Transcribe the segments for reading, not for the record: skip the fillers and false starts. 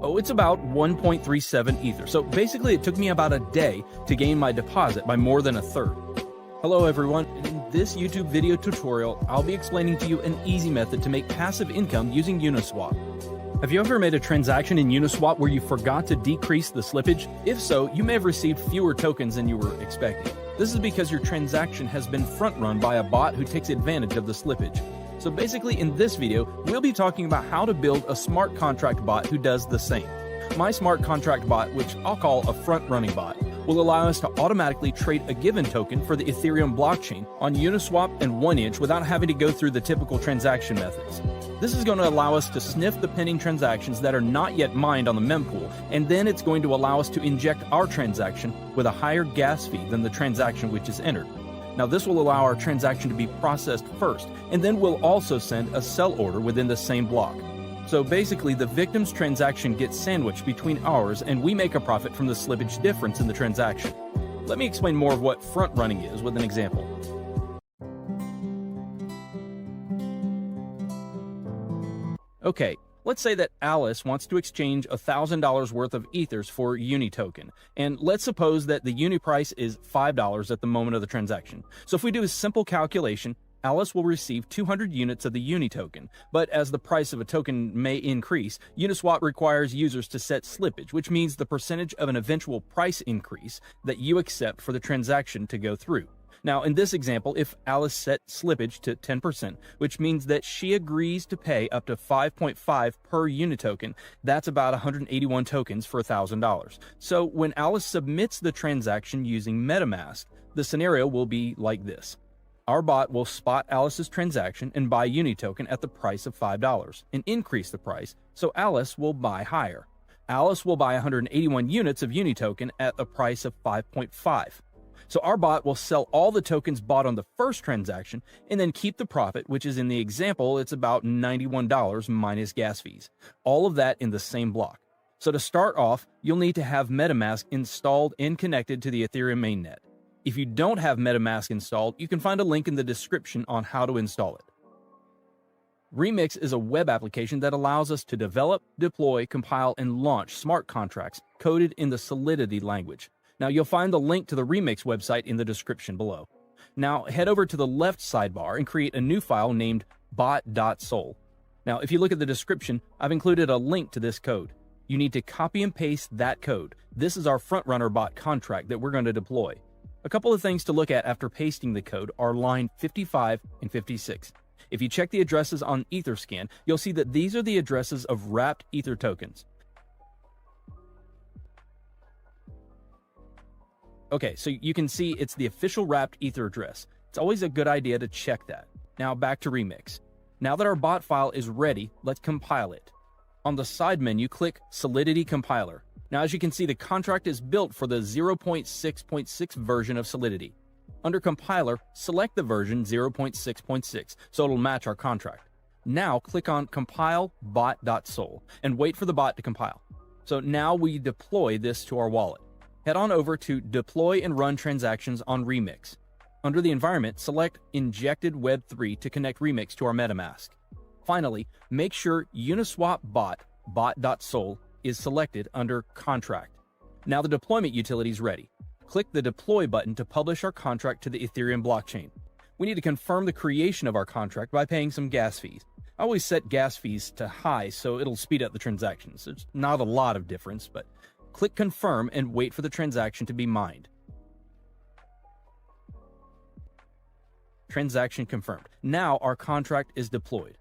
Oh, it's about 1.37 Ether. So basically it took me about a day to gain my deposit by more than a third. Hello everyone, and in this YouTube video tutorial, I'll be explaining to you an easy method to make passive income using Uniswap. Have you ever made a transaction in Uniswap where you forgot to decrease the slippage? If so, you may have received fewer tokens than you were expecting. This is because your transaction has been front-run by a bot who takes advantage of the slippage. So basically in this video, we'll be talking about how to build a smart contract bot who does the same. My smart contract bot, which I'll call a front-running bot, will allow us to automatically trade a given token for the Ethereum blockchain on Uniswap and 1inch without having to go through the typical transaction methods. This is going to allow us to sniff the pending transactions that are not yet mined on the mempool, and then it's going to allow us to inject our transaction with a higher gas fee than the transaction which is entered. Now this will allow our transaction to be processed first, and then we'll also send a sell order within the same block. So basically, the victim's transaction gets sandwiched between ours, and we make a profit from the slippage difference in the transaction. Let me explain more of what front running is with an example. Okay, let's say that Alice wants to exchange $1,000 worth of Ethers for Uni token, and let's suppose that the Uni price is $5 at the moment of the transaction. So if we do a simple calculation, Alice will receive 200 units of the Uni token, but as the price of a token may increase, Uniswap requires users to set slippage, which means the percentage of an eventual price increase that you accept for the transaction to go through. Now, in this example, if Alice set slippage to 10%, which means that she agrees to pay up to 5.5 per Uni token, that's about 181 tokens for $1,000. So when Alice submits the transaction using MetaMask, the scenario will be like this. Our bot will spot Alice's transaction and buy Uni token at the price of $5 and increase the price, so Alice will buy higher. Alice will buy 181 units of Uni token at a price of 5.5. So our bot will sell all the tokens bought on the first transaction and then keep the profit, which is in the example, it's about $91 minus gas fees. All of that in the same block. So to start off, you'll need to have MetaMask installed and connected to the Ethereum mainnet. If you don't have MetaMask installed, you can find a link in the description on how to install it. Remix is a web application that allows us to develop, deploy, compile, and launch smart contracts coded in the Solidity language. Now you'll find the link to the Remix website in the description below. Now head over to the left sidebar and create a new file named Bot.sol. Now if you look at the description, I've included a link to this code. You need to copy and paste that code. This is our front-runner bot contract that we're going to deploy. A couple of things to look at after pasting the code are line 55 and 56. If you check the addresses on Etherscan, you'll see that these are the addresses of wrapped Ether tokens. Okay, so you can see it's the official wrapped Ether address. It's always a good idea to check that. Now back to Remix. Now that our bot file is ready, let's compile it. On the side menu, click Solidity Compiler. Now, as you can see, the contract is built for the 0.6.6 version of Solidity. Under Compiler, select the version 0.6.6, so it'll match our contract. Now, click on Compile Bot.sol and wait for the bot to compile. So now we deploy this to our wallet. Head on over to Deploy and Run Transactions on Remix. Under the environment, select Injected Web3 to connect Remix to our MetaMask. Finally, make sure Uniswap Bot.sol is selected under Contract. Now the deployment utility is ready. Click the Deploy button to publish our contract to the Ethereum blockchain. We need to confirm the creation of our contract by paying some gas fees. I always set gas fees to high so it'll speed up the transactions. There's not a lot of difference, but click Confirm and wait for the transaction to be mined. Transaction confirmed. Now our contract is deployed.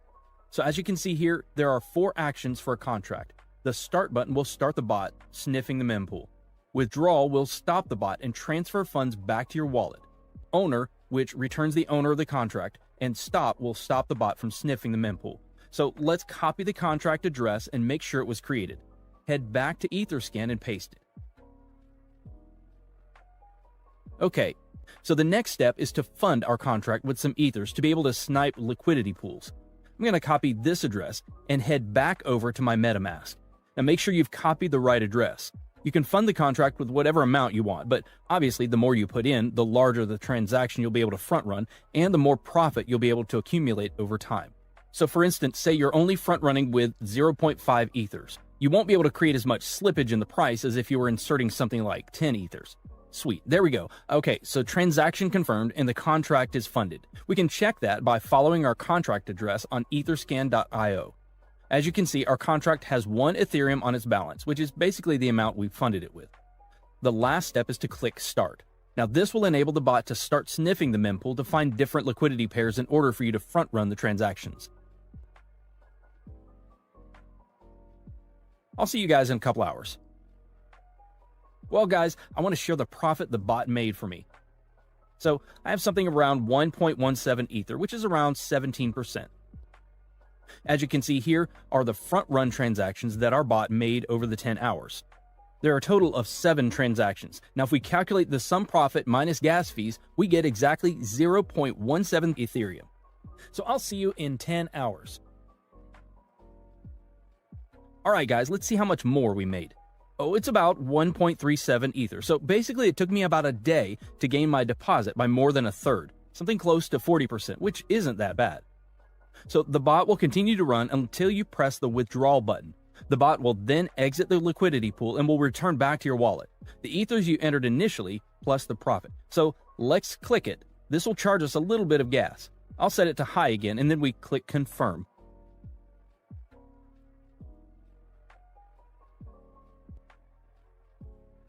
So as you can see here, there are 4 actions for a contract. The Start button will start the bot, sniffing the mempool. Withdrawal will stop the bot and transfer funds back to your wallet. Owner, which returns the owner of the contract, and Stop will stop the bot from sniffing the mempool. So let's copy the contract address and make sure it was created. Head back to Etherscan and paste it. Okay, so the next step is to fund our contract with some Ethers to be able to snipe liquidity pools. I'm going to copy this address and head back over to my MetaMask. Now make sure you've copied the right address. You can fund the contract with whatever amount you want, but obviously the more you put in, the larger the transaction you'll be able to front run, and the more profit you'll be able to accumulate over time. So for instance, say you're only front running with 0.5 Ethers. You won't be able to create as much slippage in the price as if you were inserting something like 10 ethers. Sweet, there we go. Okay, so transaction confirmed and the contract is funded. We can check that by following our contract address on etherscan.io. As you can see, our contract has 1 Ethereum on its balance, which is basically the amount we funded it with. The last step is to click Start. Now this will enable the bot to start sniffing the mempool to find different liquidity pairs in order for you to front-run the transactions. I'll see you guys in a couple hours. Well guys, I want to share the profit the bot made for me. So I have something around 1.17 Ether, which is around 17%. As you can see here are the front-run transactions that our bot made over the 10 hours. There are a total of 7 transactions. Now if we calculate the sum profit minus gas fees, we get exactly 0.17 Ethereum. So I'll see you in 10 hours. Alright guys, let's see how much more we made. Oh, it's about 1.37 Ether. So basically it took me about a day to gain my deposit by more than a third, something close to 40%, which isn't that bad. So the bot will continue to run until you press the withdrawal button. The bot will then exit the liquidity pool and will return back to your wallet. The ethers you entered initially plus the profit. So let's click it. This will charge us a little bit of gas. I'll set it to high again and then we click confirm.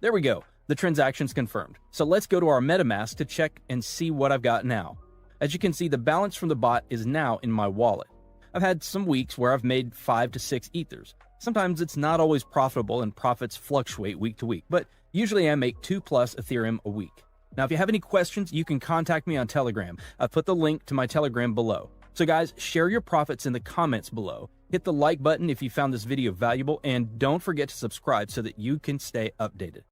There we go. The transaction's confirmed. So let's go to our MetaMask to check and see what I've got now. As you can see, the balance from the bot is now in my wallet. I've had some weeks where I've made 5 to 6 ethers. Sometimes it's not always profitable and profits fluctuate week to week, but usually I make 2+ Ethereum a week. Now, if you have any questions, you can contact me on Telegram. I've put the link to my Telegram below. So guys, share your profits in the comments below. Hit the like button if you found this video valuable, and don't forget to subscribe so that you can stay updated.